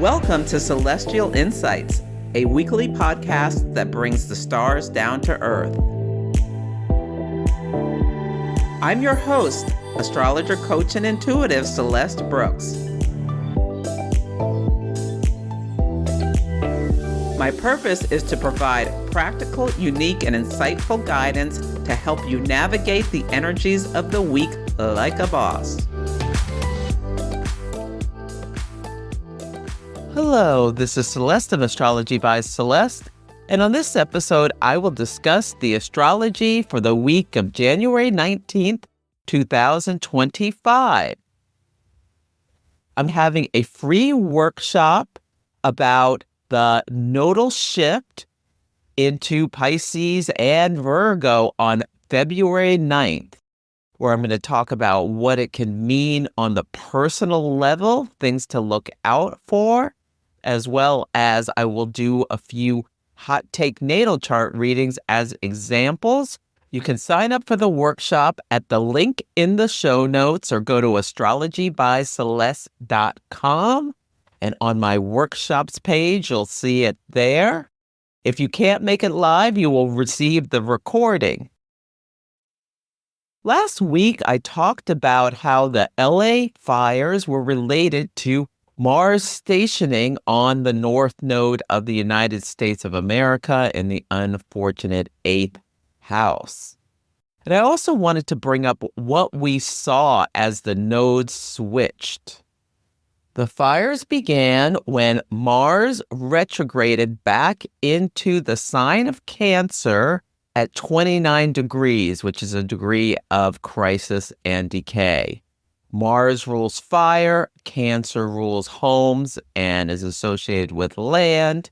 Welcome to Celestial Insights, a weekly podcast that brings the stars down to earth. I'm your host, astrologer, coach, and intuitive Celeste Brooks. My purpose is to provide practical, unique, and insightful guidance to help you navigate the energies of the week like a boss. Hello, this is Celeste of Astrology by Celeste, and on this episode, I will discuss the astrology for the week of January 19th, 2025. I'm having a free workshop about the nodal shift into Pisces and Virgo on February 9th, where I'm going to talk about what it can mean on the personal level, things to look out for, as well as I will do a few hot take natal chart readings as examples. You can sign up for the workshop at the link in the show notes or go to astrologybyceleste.com. And on my workshops page, you'll see it there. If you can't make it live, you will receive the recording. Last week, I talked about how the LA fires were related to Mars stationing on the North Node of the United States of America in the unfortunate 8th house. And I also wanted to bring up what we saw as the nodes switched. The fires began when Mars retrograded back into the sign of Cancer at 29 degrees, which is a degree of crisis and decay. Mars rules fire, Cancer rules homes and is associated with land,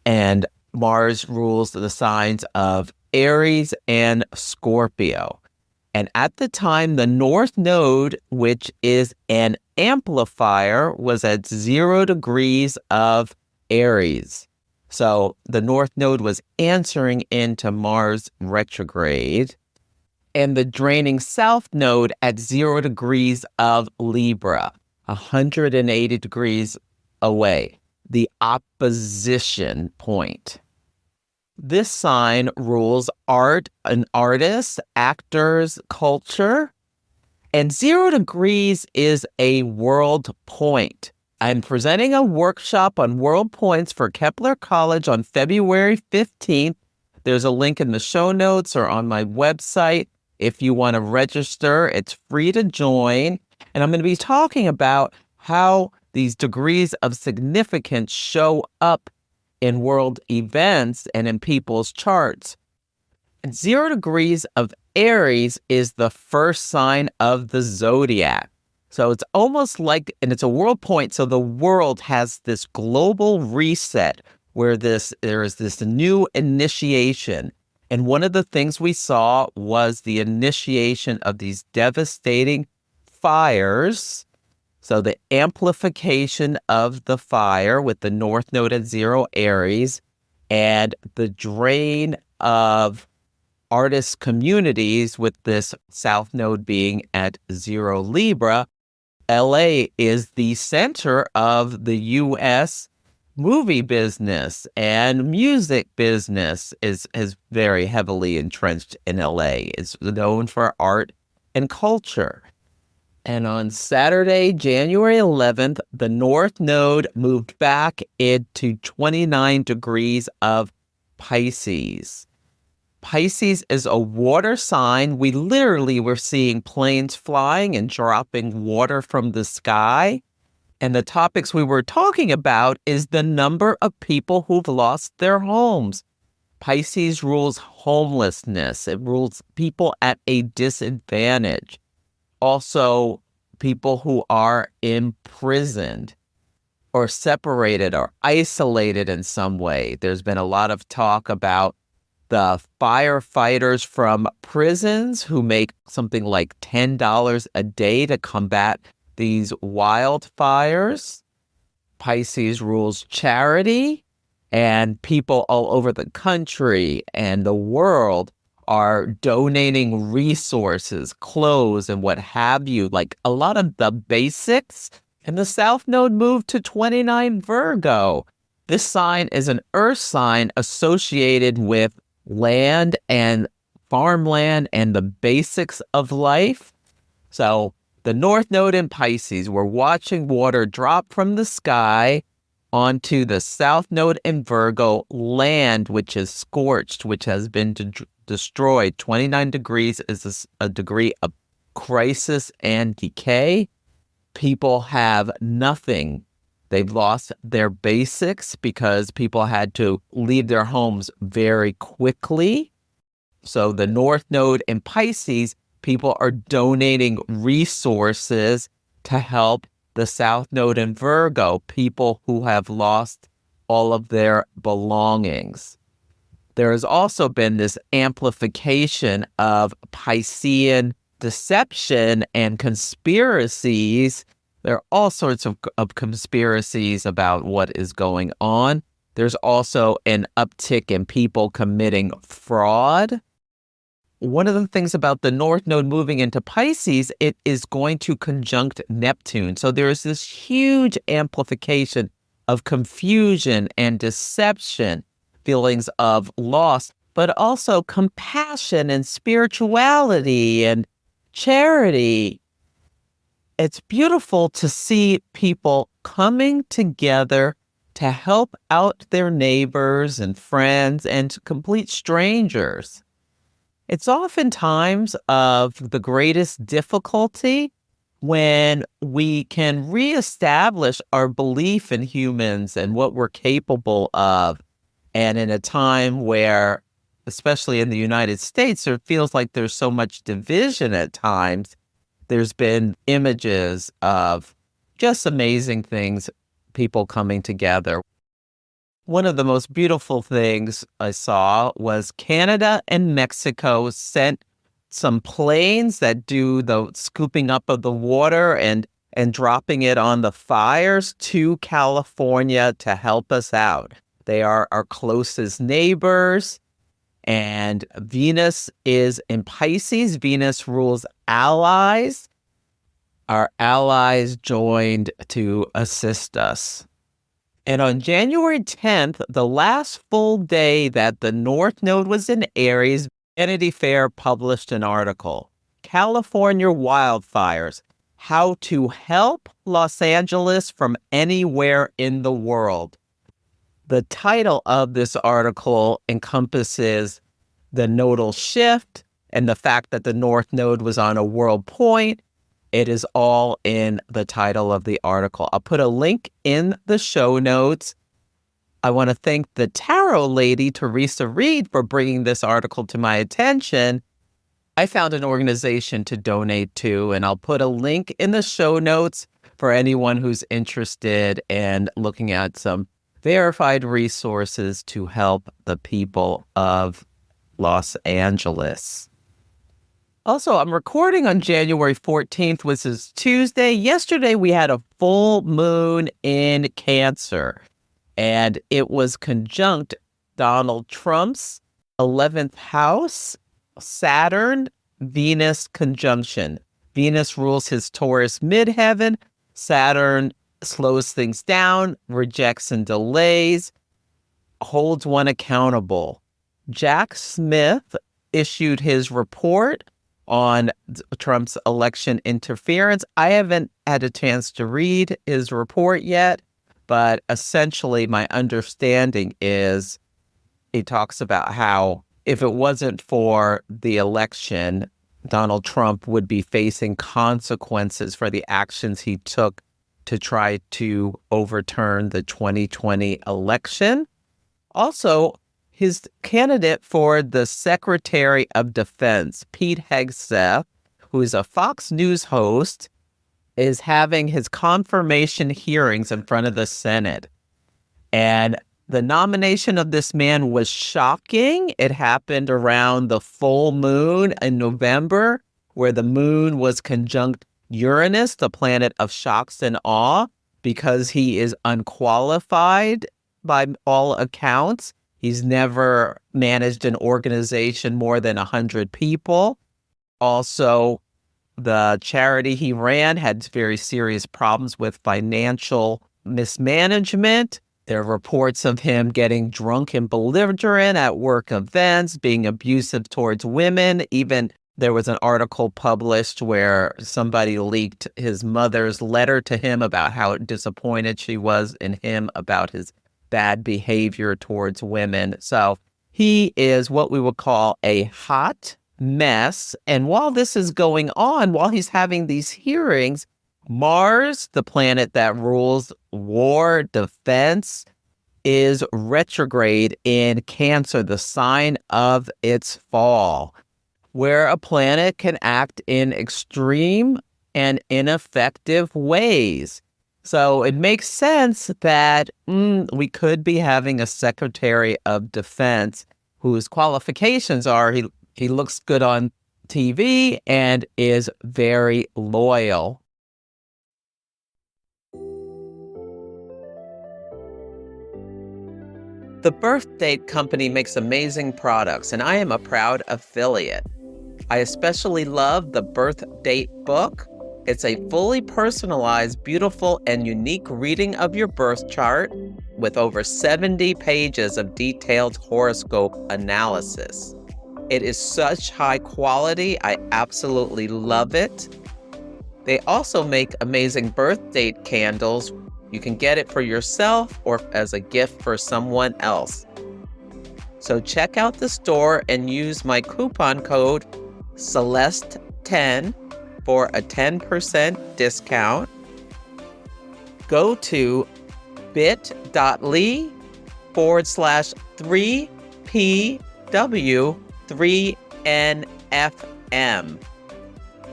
and Mars rules the signs of Aries and Scorpio. And at the time, the North Node, which is an amplifier, was at 0 degrees of Aries. So the North Node was answering into Mars retrograde, and the draining South Node at 0 degrees of Libra, 180 degrees away, the opposition point. This sign rules art and artists, actors, culture, and 0 degrees is a world point. I'm presenting a workshop on world points for Kepler College on February 15th. There's a link in the show notes or on my website. If you want to register, it's free to join. And I'm going to be talking about how these degrees of significance show up in world events and in people's charts. And 0 degrees of Aries is the first sign of the zodiac. So it's almost like, and it's a world point, so the world has this global reset where there is this new initiation. And one of the things we saw was the initiation of these devastating fires. So the amplification of the fire with the North Node at 0 Aries and the drain of artist communities with this South Node being at 0 Libra. LA is the center of the U.S. movie business and music business is very heavily entrenched in LA. It's known for art and culture. And on Saturday, January 11th, the North Node moved back into 29 degrees of Pisces. Pisces is a water sign. We literally were seeing planes flying and dropping water from the sky. And the topics we were talking about is the number of people who've lost their homes. Pisces rules homelessness. It rules people at a disadvantage. Also, people who are imprisoned or separated or isolated in some way. There's been a lot of talk about the firefighters from prisons who make something like $10 a day to combat these wildfires. Pisces rules charity, and people all over the country and the world are donating resources, clothes, and what have you, like a lot of the basics And the south node moved to 29 Virgo. This sign is an earth sign associated with land and farmland and the basics of life. So the north node in Pisces, we're watching water drop from the sky onto the south node in Virgo, land which is scorched, which has been destroyed. 29 degrees is a degree of crisis and decay. People have nothing. They've lost their basics because people had to leave their homes very quickly. So the north node in Pisces, people are donating resources to help the south node in Virgo, people who have lost all of their belongings. There has also been this amplification of Piscean deception and conspiracies. There are all sorts of conspiracies about what is going on. There's also an uptick in people committing fraud. One of the things about the north node moving into Pisces, it is going to conjunct Neptune. So there is this huge amplification of confusion and deception, feelings of loss, but also compassion and spirituality and charity. It's beautiful to see people coming together to help out their neighbors and friends and complete strangers. It's often times of the greatest difficulty when we can reestablish our belief in humans and what we're capable of. And in a time where, especially in the United States, it feels like there's so much division at times. There's been images of just amazing things, people coming together. One of the most beautiful things I saw was Canada and Mexico sent some planes that do the scooping up of the water and dropping it on the fires to California to help us out. They are our closest neighbors, and Venus is in Pisces. Venus rules allies. Our allies joined to assist us. And on January 10th, the last full day that the North Node was in Aries, Vanity Fair published an article, California Wildfires, How to Help Los Angeles from Anywhere in the World. The title of this article encompasses the nodal shift and the fact that the North Node was on a world point. It is all in the title of the article. I'll put a link in the show notes. I want to thank the tarot lady, Teresa Reed, for bringing this article to my attention. I found an organization to donate to, and I'll put a link in the show notes for anyone who's interested in looking at some verified resources to help the people of Los Angeles. Also, I'm recording on January 14th, which is Tuesday. Yesterday, we had a full moon in Cancer, and it was conjunct Donald Trump's 11th house, Saturn, Venus conjunction. Venus rules his Taurus midheaven. Saturn slows things down, rejects and delays, holds one accountable. Jack Smith issued his report on Trump's election interference. I haven't had a chance to read his report yet, but essentially my understanding is he talks about how if it wasn't for the election, Donald Trump would be facing consequences for the actions he took to try to overturn the 2020 election. Also, his candidate for the Secretary of Defense, Pete Hegseth, who is a Fox News host, is having his confirmation hearings in front of the Senate. And the nomination of this man was shocking. It happened around the full moon in November, where the moon was conjunct Uranus, the planet of shocks and awe, because he is unqualified by all accounts. He's never managed an organization more than 100 people. Also, The charity he ran had very serious problems with financial mismanagement. There are reports of him getting drunk and belligerent at work events, being abusive towards women. Even there was an article published where somebody leaked his mother's letter to him about how disappointed she was in him about his bad behavior towards women. So he is what we would call a hot mess. And while this is going on, while he's having these hearings, Mars, the planet that rules war, defense, is retrograde in Cancer, the sign of its fall, where a planet can act in extreme and ineffective ways. So it makes sense that we could be having a Secretary of Defense whose qualifications are he looks good on TV and is very loyal. The Birthdate Company makes amazing products, and I am a proud affiliate. I especially love the Birthdate book. It's a fully personalized, beautiful, and unique reading of your birth chart with over 70 pages of detailed horoscope analysis. It is such high quality. I absolutely love it. They also make amazing birth date candles. You can get it for yourself or as a gift for someone else. So check out the store and use my coupon code Celeste10 for a 10% discount. Go to bit.ly/3PW3NFM.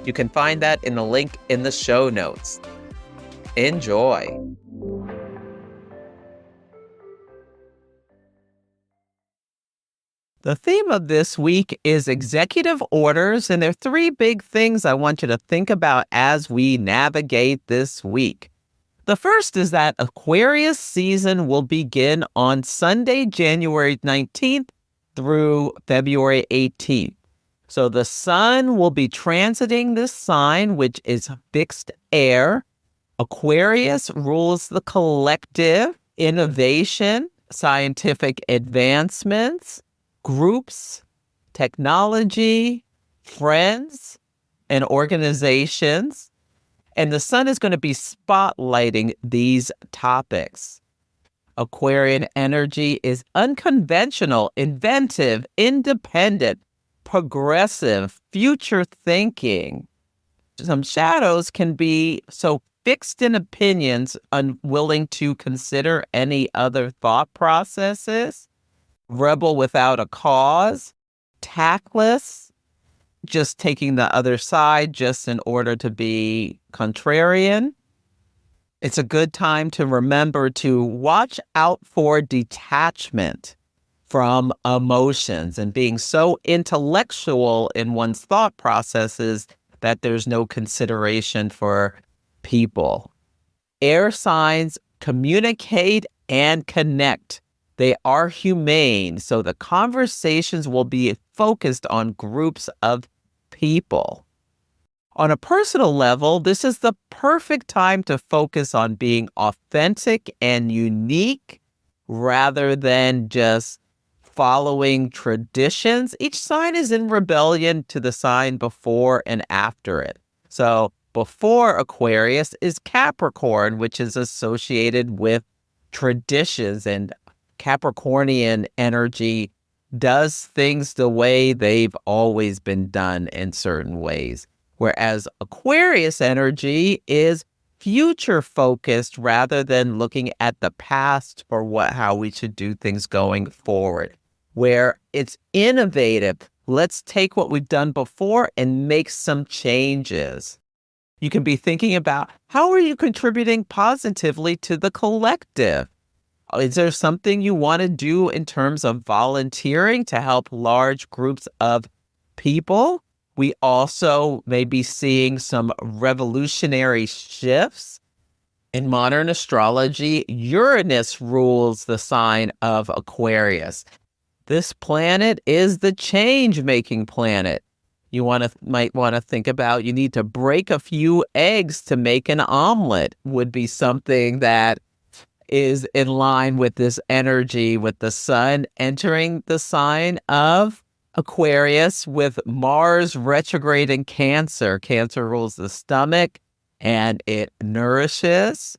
You can find that in the link in the show notes. Enjoy. The theme of this week is executive orders, and there are three big things I want you to think about as we navigate this week. The first is that Aquarius season will begin on Sunday, January 19th through February 18th. So the sun will be transiting this sign, which is fixed air. Aquarius rules the collective, innovation, scientific advancements, groups, technology, friends, and organizations. And the sun is going to be spotlighting these topics. Aquarian energy is unconventional, inventive, independent, progressive, future thinking. Some shadows can be so fixed in opinions, unwilling to consider any other thought processes, rebel without a cause, tactless, just taking the other side just in order to be contrarian. It's a good time to remember to watch out for detachment from emotions and being so intellectual in one's thought processes that there's no consideration for people. Air signs communicate and connect. They are humane, so the conversations will be focused on groups of people. On a personal level, this is the perfect time to focus on being authentic and unique rather than just following traditions. Each sign is in rebellion to the sign before and after it. So before Aquarius is Capricorn, which is associated with traditions, and Capricornian energy does things the way they've always been done in certain ways. Whereas Aquarius energy is future focused rather than looking at the past for how we should do things going forward. Where it's innovative. Let's take what we've done before and make some changes. You can be thinking about, how are you contributing positively to the collective? Is there something you want to do in terms of volunteering to help large groups of people? We also may be seeing some revolutionary shifts. In modern astrology, Uranus rules the sign of Aquarius. This planet is the change-making planet. Might want to think about, you need to break a few eggs to make an omelet, would be something that is in line with this energy, with the sun entering the sign of Aquarius, with Mars retrograde in Cancer. Cancer rules the stomach and it nourishes.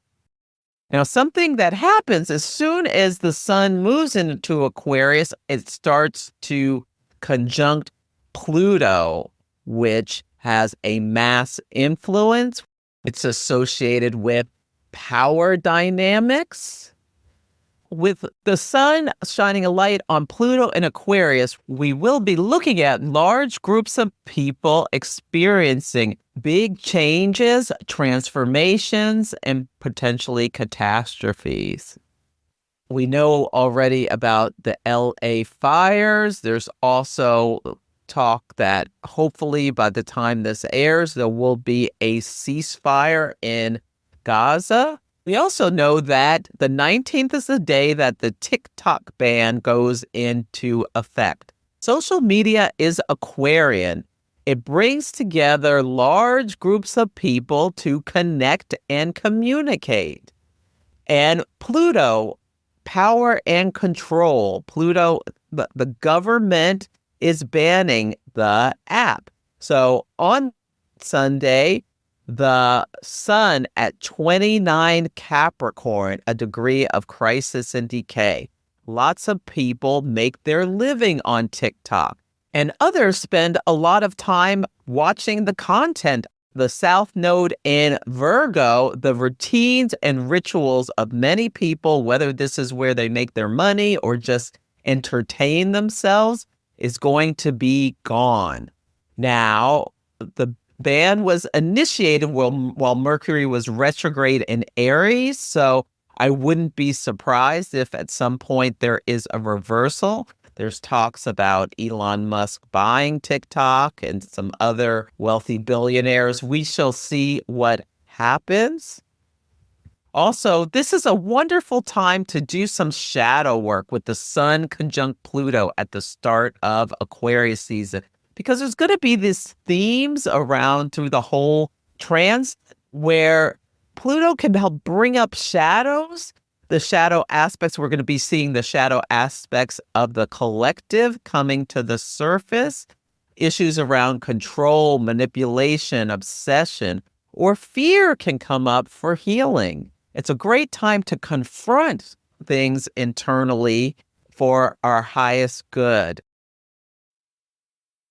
Now, something that happens as soon as the sun moves into Aquarius, it starts to conjunct Pluto, which has a mass influence. It's associated with power dynamics. With the sun shining a light on Pluto and Aquarius, we will be looking at large groups of people experiencing big changes, transformations, and potentially catastrophes. We know already about the LA fires. There's also talk that hopefully by the time this airs, there will be a ceasefire in Gaza. We also know that the 19th is the day that the TikTok ban goes into effect. Social media is Aquarian. It brings together large groups of people to connect and communicate. And Pluto, power and control. Pluto, the government is banning the app. So on Sunday, the sun at 29 Capricorn, a degree of crisis and decay. Lots of people make their living on TikTok, and others spend a lot of time watching the content. The South Node in Virgo, the routines and rituals of many people, whether this is where they make their money or just entertain themselves, is going to be gone. Now, the ban was initiated while Mercury was retrograde in Aries, so I wouldn't be surprised if at some point there is a reversal. There's talks about Elon Musk buying TikTok and some other wealthy billionaires. We shall see what happens. Also, this is a wonderful time to do some shadow work with the sun conjunct Pluto at the start of Aquarius season, because there's going to be these themes around through the whole trans where Pluto can help bring up shadows, the shadow aspects. We're going to be seeing the shadow aspects of the collective coming to the surface, issues around control, manipulation, obsession, or fear can come up for healing. It's a great time to confront things internally for our highest good.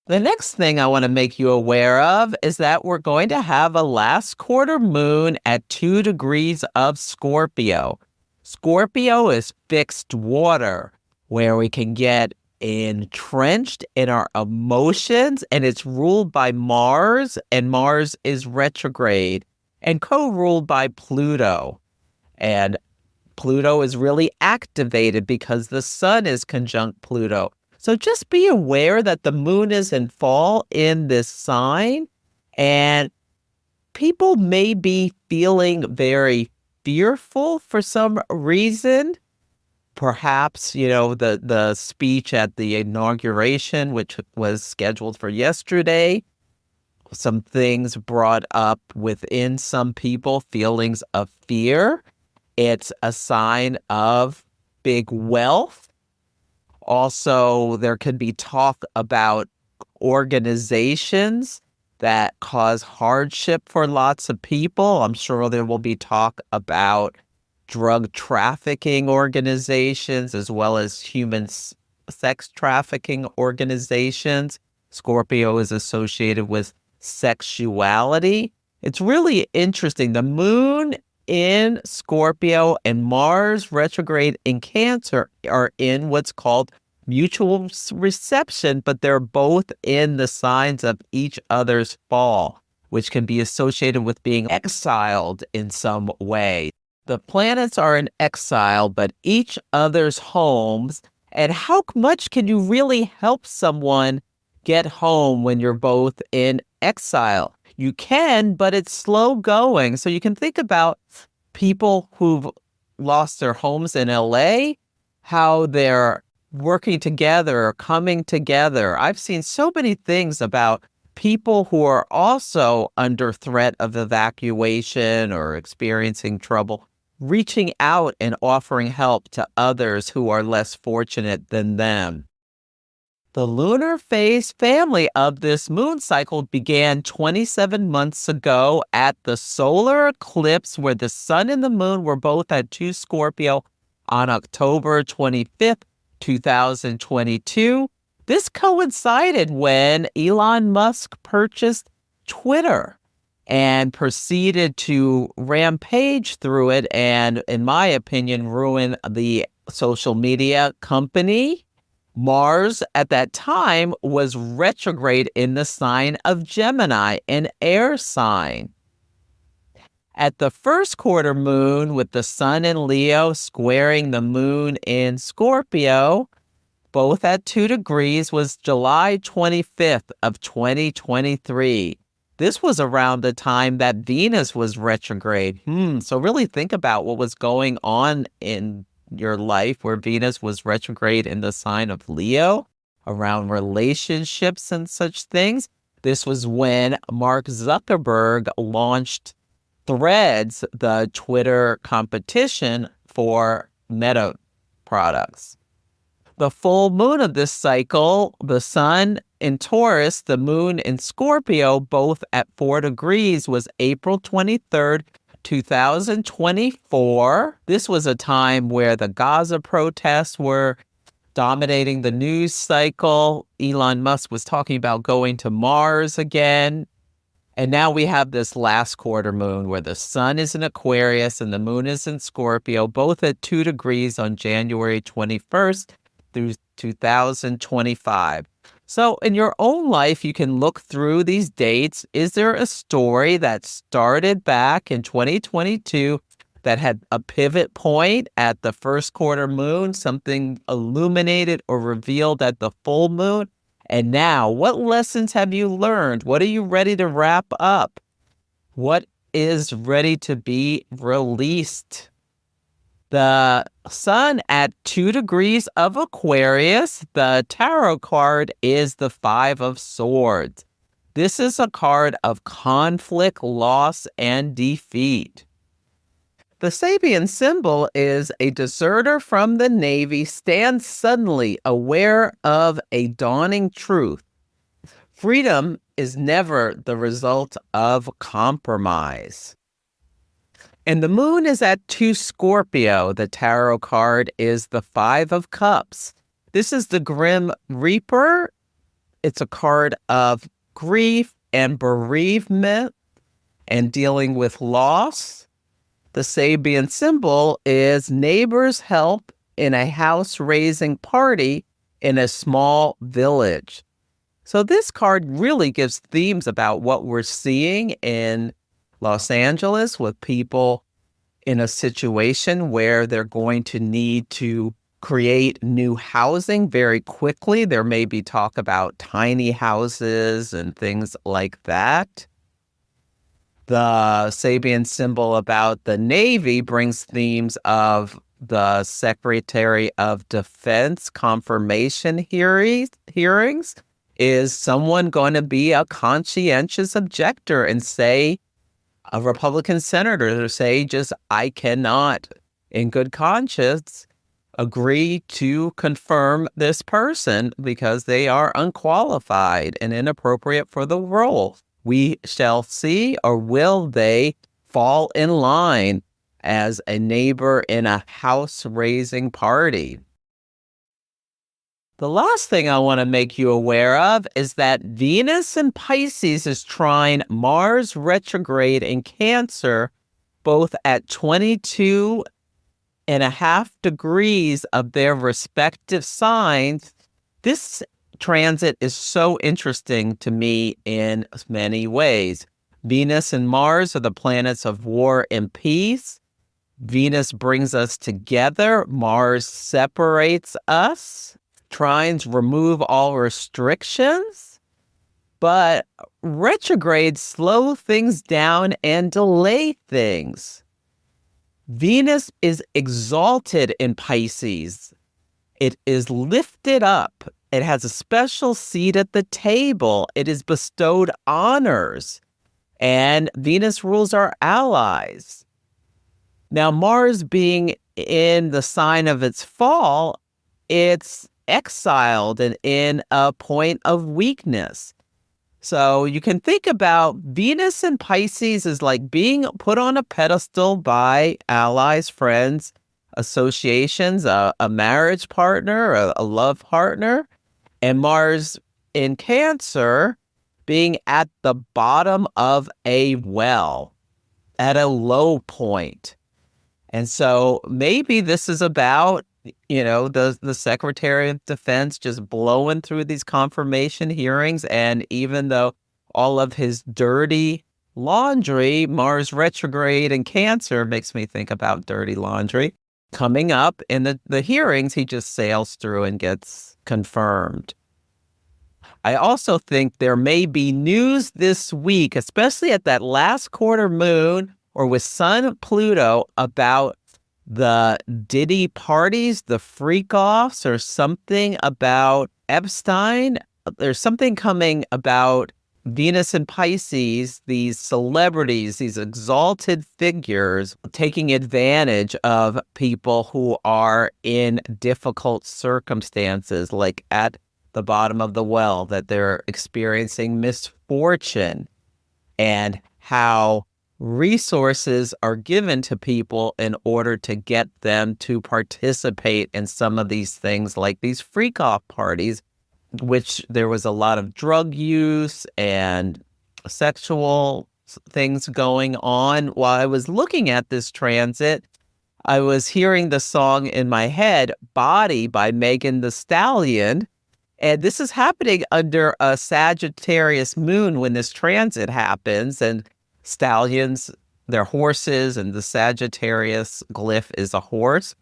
The next thing I want to make you aware of is that we're going to have a last quarter moon at 2 degrees of Scorpio. Scorpio is fixed water, where we can get entrenched in our emotions, and it's ruled by Mars, and Mars is retrograde and co-ruled by Pluto. And Pluto is really activated because the sun is conjunct Pluto. So just be aware that the moon is in fall in this sign, and people may be feeling very fearful for some reason. Perhaps, the speech at the inauguration, which was scheduled for yesterday, some things brought up within some people feelings of fear. It's a sign of big wealth. Also, there could be talk about organizations that cause hardship for lots of people. I'm sure there will be talk about drug trafficking organizations as well as human sex trafficking organizations. Scorpio is associated with sexuality. It's really interesting. The moon in Scorpio and Mars retrograde in Cancer are in what's called mutual reception, but they're both in the signs of each other's fall, which can be associated with being exiled in some way. The planets are in exile, but each other's homes. And how much can you really help someone get home when you're both in exile? You can, but it's slow going. So you can think about people who've lost their homes in LA, how they're working together, coming together. I've seen so many things about people who are also under threat of evacuation or experiencing trouble, reaching out and offering help to others who are less fortunate than them. The lunar phase family of this moon cycle began 27 months ago at the solar eclipse where the sun and the moon were both at 2 Scorpio on October 25th, 2022. This coincided when Elon Musk purchased Twitter and proceeded to rampage through it and, in my opinion, ruin the social media company. Mars at that time was retrograde in the sign of Gemini, an air sign. At the first quarter moon, with the sun in Leo squaring the moon in Scorpio, both at 2 degrees, was July 25th of 2023. This was around the time that Venus was retrograde. So really think about what was going on in your life where Venus was retrograde in the sign of Leo around relationships and such things. This was when Mark Zuckerberg launched Threads, the Twitter competition for Meta products. The full moon of this cycle, the sun in Taurus, the moon in Scorpio, both at 4 degrees, was April 23rd, 2024. This was a time where the Gaza protests were dominating the news cycle. Elon Musk was talking about going to Mars again. And now we have this last quarter moon where the sun is in Aquarius and the moon is in Scorpio, both at 2 degrees on January 21st through 2025. So in your own life, you can look through these dates. Is there a story that started back in 2022 that had a pivot point at the first quarter moon, something illuminated or revealed at the full moon? And now, what lessons have you learned? What are you ready to wrap up? What is ready to be released? The sun at 2 degrees of Aquarius, the tarot card is the 5 of Swords. This is a card of conflict, loss, and defeat. The Sabian symbol is a deserter from the Navy stands suddenly aware of a dawning truth. Freedom is never the result of compromise. And the moon is at 2 Scorpio. The tarot card is the 5 of Cups. This is the Grim Reaper. It's a card of grief and bereavement and dealing with loss. The Sabian symbol is neighbors help in a house-raising party in a small village. So this card really gives themes about what we're seeing in Los Angeles with people in a situation where they're going to need to create new housing very quickly. There may be talk about tiny houses and things like that. The Sabian symbol about the Navy brings themes of the Secretary of Defense confirmation hearings. Is someone going to be a conscientious objector and say, a Republican senator to say just, I cannot, in good conscience, agree to confirm this person because they are unqualified and inappropriate for the role? We shall see, or will they fall in line as a neighbor in a house-raising party? The last thing I want to make you aware of is that Venus in Pisces is trine Mars retrograde in Cancer, both at 22.5 degrees of their respective signs. This transit is so interesting to me in many ways. Venus and Mars are the planets of war and peace. Venus brings us together. Mars separates us. Trines remove all restrictions, but retrogrades slow things down and delay things. Venus is exalted in Pisces. It is lifted up It has a special seat at the table. It is bestowed honors, and Venus rules our allies. Now, Mars being in the sign of its fall, it's exiled and in a point of weakness. So you can think about Venus and Pisces as like being put on a pedestal by allies, friends, associations, a marriage partner, a love partner, and Mars in Cancer being at the bottom of a well, at a low point. And so maybe this is about, the Secretary of Defense just blowing through these confirmation hearings. And even though all of his dirty laundry, Mars retrograde and Cancer makes me think about dirty laundry, coming up in the hearings, he just sails through and gets confirmed. I also think there may be news this week, especially at that last quarter moon or with Sun Pluto, about the Diddy parties, the freak-offs, or something about Epstein. There's something coming about Venus and Pisces, these celebrities, these exalted figures taking advantage of people who are in difficult circumstances, like at the bottom of the well, that they're experiencing misfortune, and how resources are given to people in order to get them to participate in some of these things, like these freak-off parties, which there was a lot of drug use and sexual things going on. While I was looking at this transit, I was hearing the song in my head, Body by Megan Thee Stallion. And this is happening under a Sagittarius moon when this transit happens. And stallions, they're horses, and the Sagittarius glyph is a horse.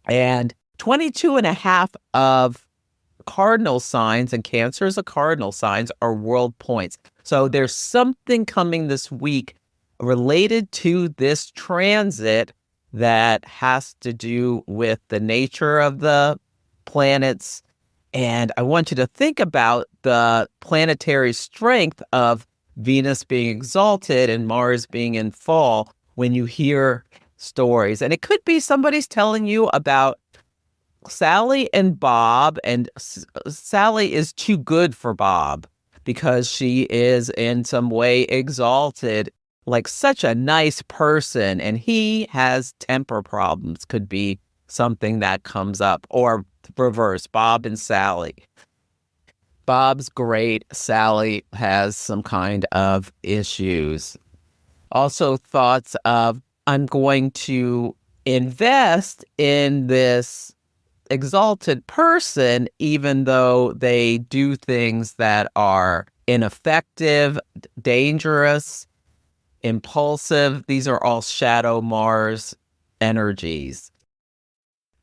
And 22 and a half of cardinal signs, and Cancer is a cardinal signs, are world points. So there's something coming this week related to this transit that has to do with the nature of the planets. And I want you to think about the planetary strength of Venus being exalted and Mars being in fall when you hear stories. And it could be somebody's telling you about Sally and Bob, and Sally is too good for Bob because she is in some way exalted, like such a nice person, and he has temper problems, could be something that comes up. Or reverse, Bob and Sally. Bob's great, Sally has some kind of issues. Also thoughts of, I'm going to invest in this exalted person, even though they do things that are ineffective, dangerous, impulsive. These are all shadow Mars energies.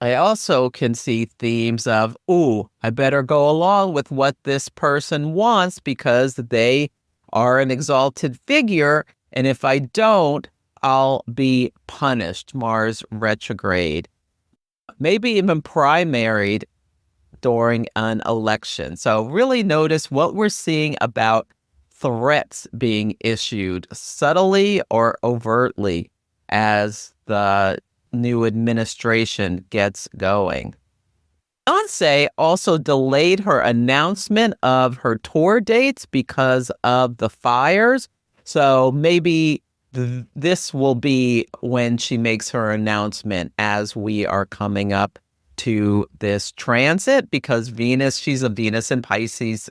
I also can see themes of, I better go along with what this person wants because they are an exalted figure. And if I don't, I'll be punished. Mars retrograde. Maybe even primaried during an election. So really notice what we're seeing about threats being issued subtly or overtly as the new administration gets going. Beyonce also delayed her announcement of her tour dates because of the fires. So maybe this will be when she makes her announcement as we are coming up to this transit, because Venus, she's a Venus in Pisces,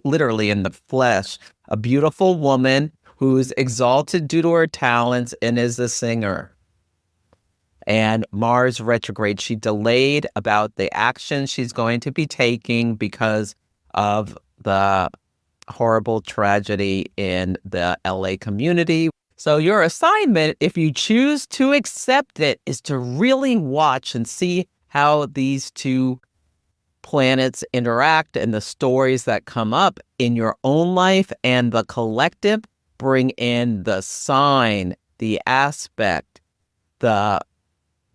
literally in the flesh, a beautiful woman who's exalted due to her talents and is a singer. And Mars retrograde, she delayed about the action she's going to be taking because of the horrible tragedy in the LA community. So your assignment, if you choose to accept it, is to really watch and see how these two planets interact and the stories that come up in your own life and the collective. Bring in the sign, the aspect, the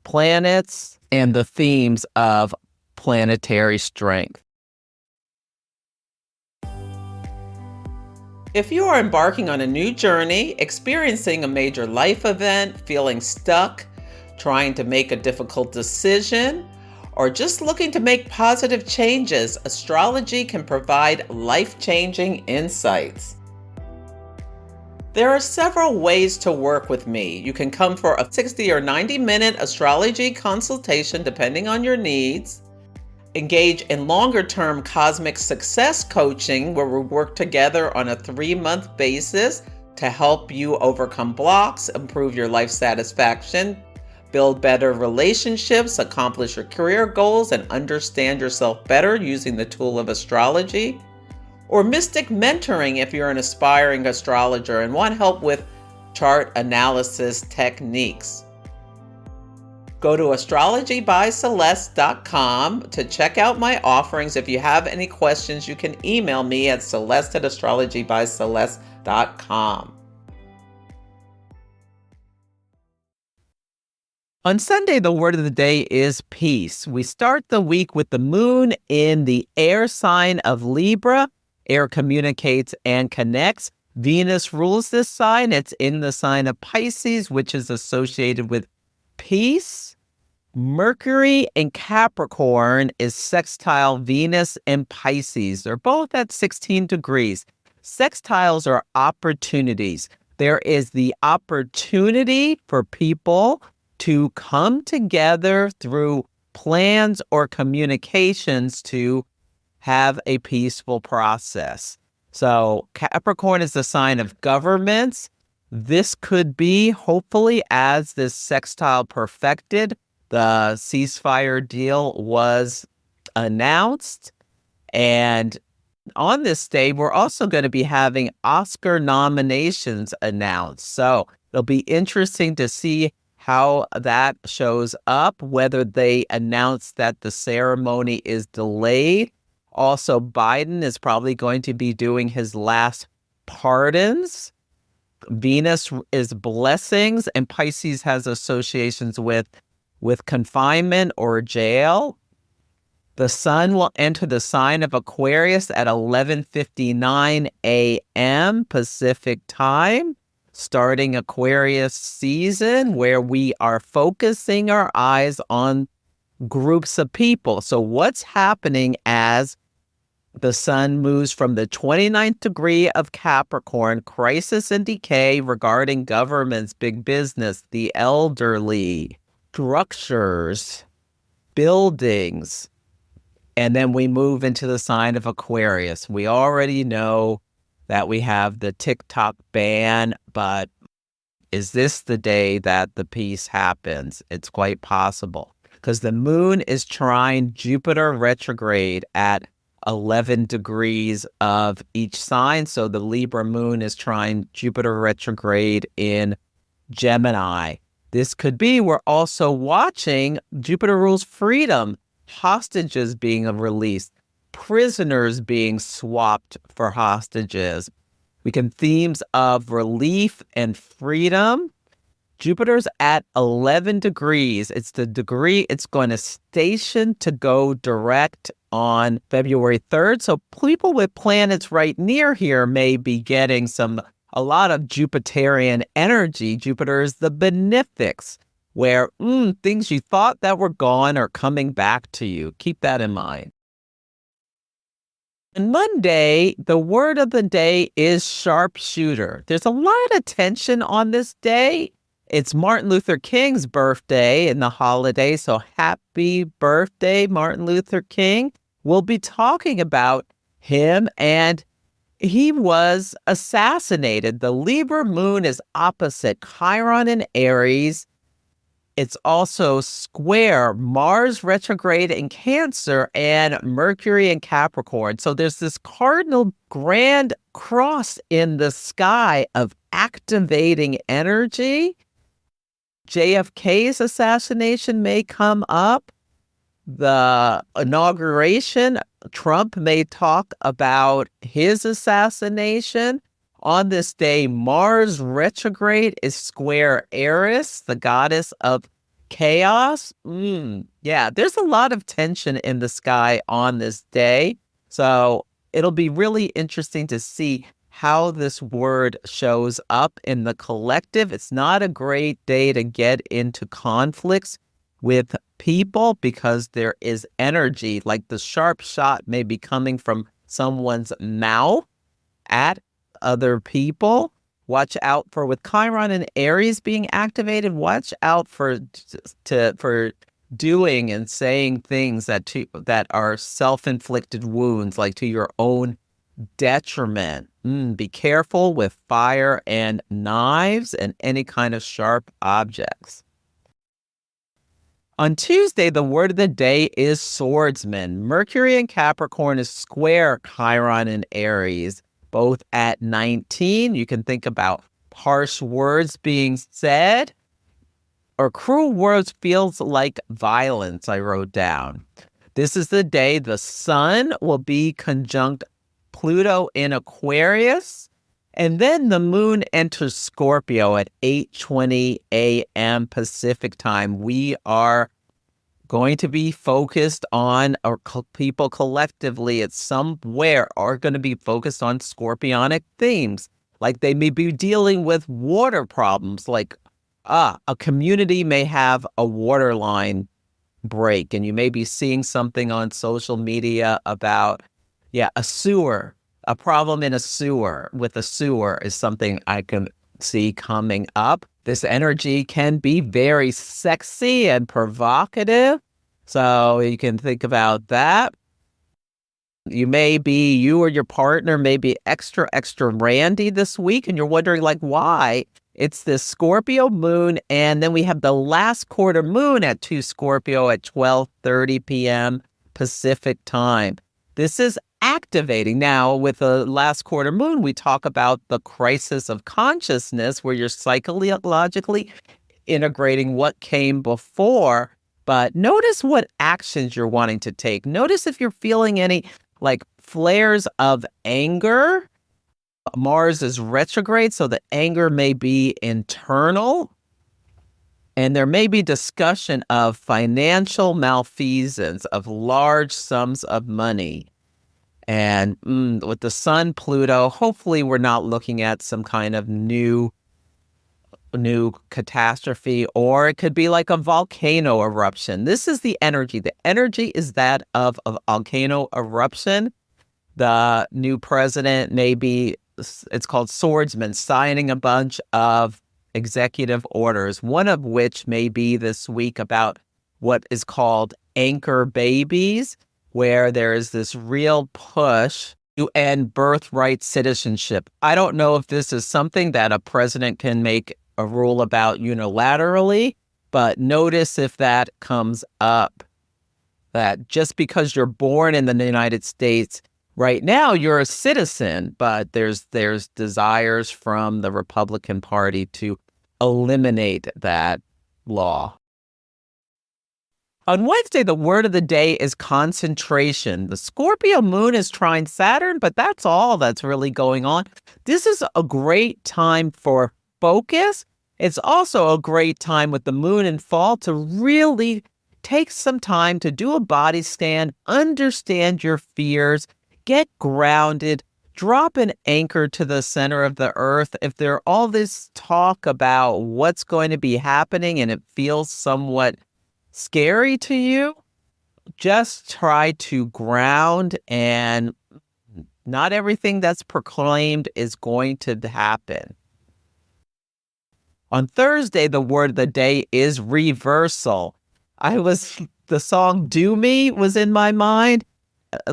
planets, and the themes of planetary strength. If you are embarking on a new journey, experiencing a major life event, feeling stuck, trying to make a difficult decision, or just looking to make positive changes, astrology can provide life-changing insights. There are several ways to work with me. You can come for a 60 or 90-minute astrology consultation depending on your needs. Engage in longer-term cosmic success coaching where we work together on a 3-month basis to help you overcome blocks, improve your life satisfaction, build better relationships, accomplish your career goals, and understand yourself better using the tool of astrology. Or mystic mentoring if you're an aspiring astrologer and want help with chart analysis techniques. Go to astrologybyceleste.com to check out my offerings. If you have any questions, you can email me at celeste@astrologybyceleste.com. On Sunday, the word of the day is peace. We start the week with the moon in the air sign of Libra. Air communicates and connects. Venus rules this sign. It's in the sign of Pisces, which is associated with peace. Mercury in Capricorn is sextile Venus and Pisces. They're both at 16 degrees. Sextiles are opportunities. There is the opportunity for people to come together through plans or communications to have a peaceful process. So Capricorn is the sign of governments. This could be, hopefully, as this sextile perfected, the ceasefire deal was announced. And on this day, we're also going to be having Oscar nominations announced. So it'll be interesting to see how that shows up, whether they announce that the ceremony is delayed. Also, Biden is probably going to be doing his last pardons. Venus is blessings, and Pisces has associations with confinement or jail. The sun will enter the sign of Aquarius at 11:59 a.m. Pacific time, starting Aquarius season, where we are focusing our eyes on groups of people. So what's happening as the sun moves from the 29th degree of Capricorn, crisis and decay regarding governments, big business, the elderly, structures, buildings, and then we move into the sign of Aquarius. We already know that we have the TikTok ban, but is this the day that the peace happens? It's quite possible because the moon is trine Jupiter retrograde at 11 degrees of each sign. So the Libra moon is trine Jupiter retrograde in Gemini. This could be, we're also watching Jupiter rules freedom, hostages being released, prisoners being swapped for hostages. We can themes of relief and freedom. Jupiter's at 11 degrees. It's the degree it's going to station to go direct on February 3rd. So people with planets right near here may be getting a lot of Jupiterian energy. Jupiter is the benefics, where things you thought that were gone are coming back to you. Keep that in mind. On Monday, the word of the day is sharpshooter. There's a lot of tension on this day. It's Martin Luther King's birthday in the holiday, so happy birthday, Martin Luther King. We'll be talking about him, and he was assassinated. The Libra moon is opposite Chiron in Aries. It's also square Mars retrograde in Cancer and Mercury in Capricorn. So there's this cardinal grand cross in the sky of activating energy. JFK's assassination may come up. The inauguration, Trump may talk about his assassination. On this day, Mars retrograde is square Eris, the goddess of chaos. Yeah, there's a lot of tension in the sky on this day. So it'll be really interesting to see how this word shows up in the collective. It's not a great day to get into conflicts with people because there is energy, like the sharp shot may be coming from someone's mouth at other people. Watch out for, with Chiron and Aries being activated, watch out for doing and saying things that are self-inflicted wounds, like to your own detriment. Be careful with fire and knives and any kind of sharp objects. On Tuesday, the word of the day is swordsman. Mercury in Capricorn is square Chiron and Aries, both at 19. You can think about harsh words being said, or cruel words feels like violence, I wrote down. This is the day the sun will be conjunct Pluto in Aquarius, and then the moon enters Scorpio at 8:20 a.m. Pacific time. We are going to be focused on, or people collectively at somewhere are going to be focused on scorpionic themes. Like they may be dealing with water problems, like a community may have a water line break, and you may be seeing something on social media about, a sewer. A problem in a sewer with a sewer is something I can see coming up. This energy can be very sexy and provocative, so you can think about that. You or your partner may be extra randy this week, and you're wondering, like, why? It's this Scorpio moon, and then we have the last quarter moon at 2 Scorpio at 12:30 p.m. Pacific time. This is activating. Now, with the last quarter moon, we talk about the crisis of consciousness, where you're psychologically integrating what came before. But notice what actions you're wanting to take. Notice if you're feeling any like flares of anger. Mars is retrograde, so the anger may be internal. And there may be discussion of financial malfeasance, of large sums of money. And with the sun, Pluto, hopefully we're not looking at some kind of new catastrophe, or it could be like a volcano eruption. This is the energy. The energy is that of a volcano eruption. The new president may be, it's called swordsman, signing a bunch of executive orders, one of which may be this week about what is called anchor babies, where there is this real push to end birthright citizenship. I don't know if this is something that a president can make a rule about unilaterally, but notice if that comes up, that just because you're born in the United States, right now you're a citizen, but there's desires from the Republican Party to eliminate that law. On Wednesday, the word of the day is concentration. The Scorpio moon is trine Saturn, but that's all that's really going on. This is a great time for focus. It's also a great time with the moon in fall to really take some time to do a body scan, understand your fears, get grounded, drop an anchor to the center of the earth. If there's all this talk about what's going to be happening and it feels somewhat scary to you, just try to ground, and not everything that's proclaimed is going to happen. On Thursday, the word of the day is reversal. The song Do Me was in my mind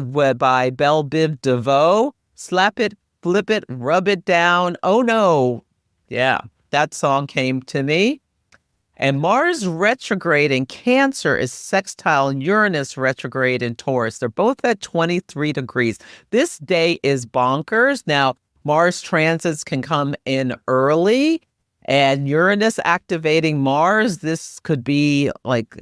by Belle Biv DeVoe. Slap it, flip it, rub it down. Oh no. Yeah, that song came to me. And Mars retrograde in Cancer is sextile Uranus retrograde in Taurus. They're both at 23 degrees. This day is bonkers. Now, Mars transits can come in early, and Uranus activating Mars, this could be like,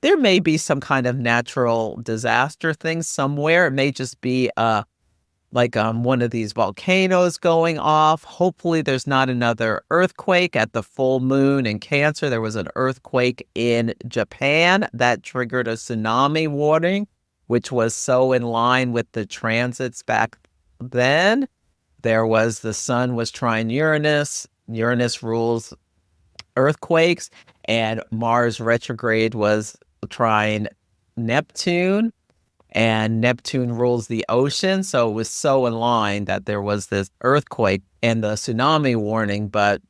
there may be some kind of natural disaster thing somewhere. It may just be one of these volcanoes going off. Hopefully there's not another earthquake. At the full moon in Cancer, there was an earthquake in Japan that triggered a tsunami warning, which was so in line with the transits back then. The sun was trine Uranus. Uranus rules earthquakes, and Mars retrograde was trine Neptune, and Neptune rules the ocean. So it was so in line that there was this earthquake and the tsunami warning, but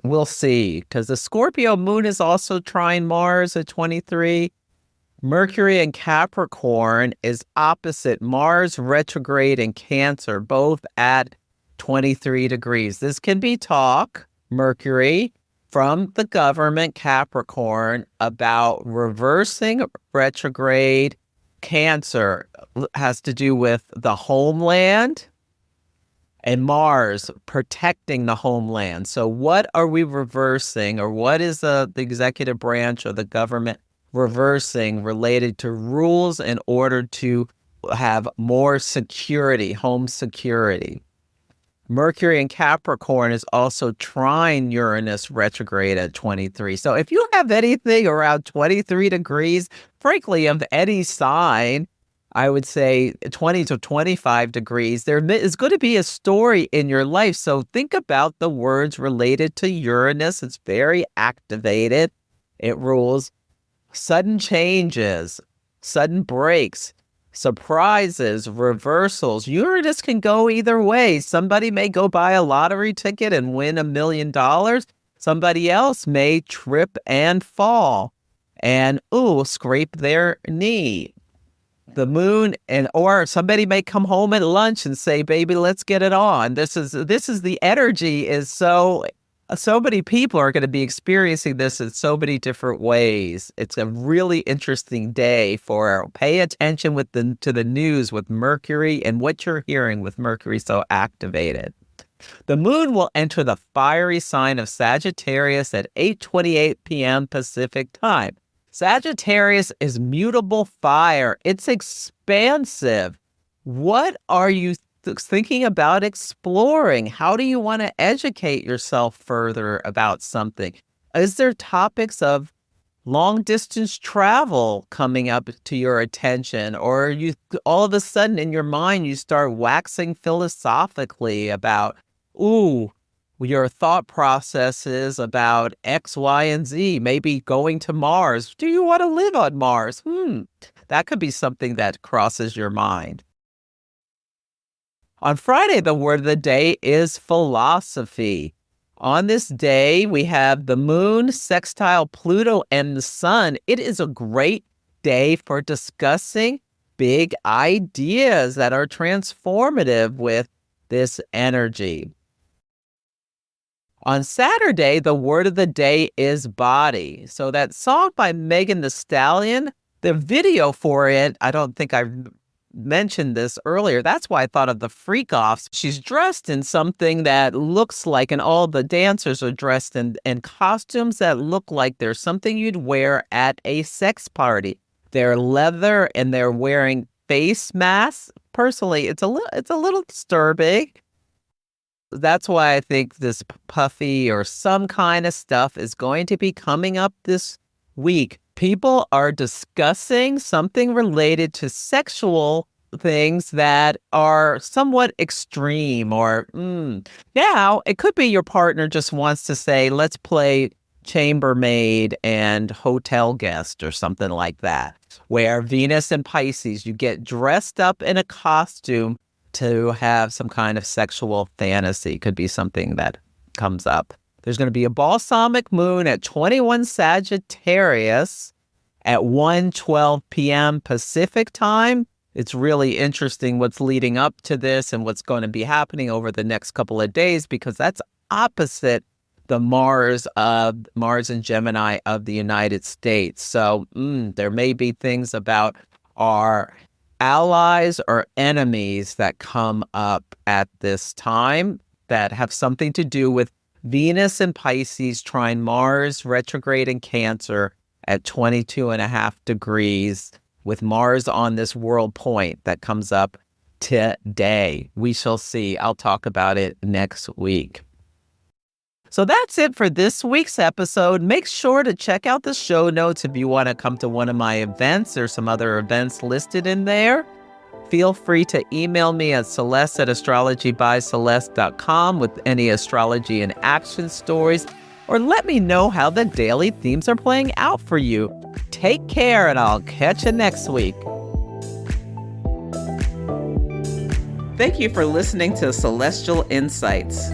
we'll see, because the Scorpio moon is also trine Mars at 23. Mercury in Capricorn is opposite Mars retrograde in Cancer, both at 23 degrees. This can be talk, Mercury, from the government, Capricorn, about reversing retrograde. Cancer has to do with the homeland, and Mars protecting the homeland. So what are we reversing, or what is the executive branch or the government reversing related to rules in order to have more security, home security? Mercury in Capricorn is also trine Uranus retrograde at 23. So if you have anything around 23 degrees, frankly, of any sign, I would say 20 to 25 degrees, there is going to be a story in your life. So think about the words related to Uranus. It's very activated. It rules sudden changes, sudden breaks, surprises, reversals. Uranus can go either way. Somebody may go buy a lottery ticket and win $1 million. Somebody else may trip and fall and, scrape their knee. The moon, or somebody may come home at lunch and say, baby, let's get it on. This is the energy is so many people are going to be experiencing this in so many different ways. It's a really interesting day for pay attention to the news with Mercury and what you're hearing with Mercury so activated. The moon will enter the fiery sign of Sagittarius at 8:28 p.m. Pacific time. Sagittarius is mutable fire. It's expansive. What are you thinking about exploring? How do you want to educate yourself further about something? Is there topics of long distance travel coming up to your attention? Or you all of a sudden in your mind, you start waxing philosophically about, your thought processes about X, Y, and Z, maybe going to Mars. Do you want to live on Mars? That could be something that crosses your mind. On Friday, the word of the day is philosophy. On this day, we have the moon sextile Pluto and the sun. It is a great day for discussing big ideas that are transformative with this energy. On Saturday, the word of the day is body. So that song by Megan Thee Stallion, the video for it, I don't think I mentioned this earlier. That's why I thought of the freak offs. She's dressed in something that looks like, and all the dancers are dressed in costumes that look like there's something you'd wear at a sex party. They're leather and they're wearing face masks. Personally, it's a little disturbing. That's why I think this puffy or some kind of stuff is going to be coming up this week. People are discussing something related to sexual things that are somewhat extreme, or now it could be your partner just wants to say, let's play chambermaid and hotel guest or something like that, where Venus and Pisces, you get dressed up in a costume to have some kind of sexual fantasy. Could be something that comes up. There's going to be a balsamic moon at 21 Sagittarius at 1:12 p.m. Pacific time. It's really interesting what's leading up to this and what's going to be happening over the next couple of days, because that's opposite the Mars and Gemini of the United States. So there may be things about our allies or enemies that come up at this time that have something to do with Venus and Pisces trine Mars retrograde in Cancer at 22.5 degrees, with Mars on this world point that comes up today. We shall see. I'll talk about it next week. So that's it for this week's episode. Make sure to check out the show notes if you want to come to one of my events. There's some other events listed in there. feel free to email me at celeste@astrologybyceleste.com with any astrology and action stories, or let me know how the daily themes are playing out for you. Take care, and I'll catch you next week. Thank you for listening to Celestial Insights.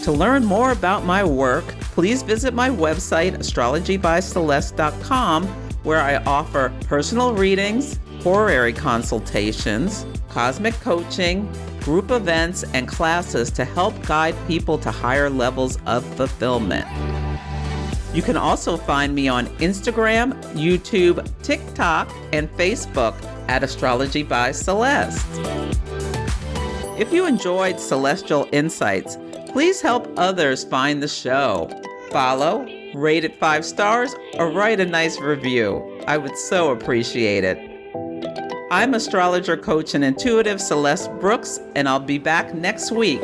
To learn more about my work, please visit my website, astrologybyceleste.com, where I offer personal readings, horary consultations, cosmic coaching, group events, and classes to help guide people to higher levels of fulfillment. You can also find me on Instagram, YouTube, TikTok, and Facebook at Astrology by Celeste. If you enjoyed Celestial Insights, please help others find the show. Follow, rate it 5 stars, or write a nice review. I would so appreciate it. I'm astrologer, coach, and intuitive Celeste Brooks, and I'll be back next week.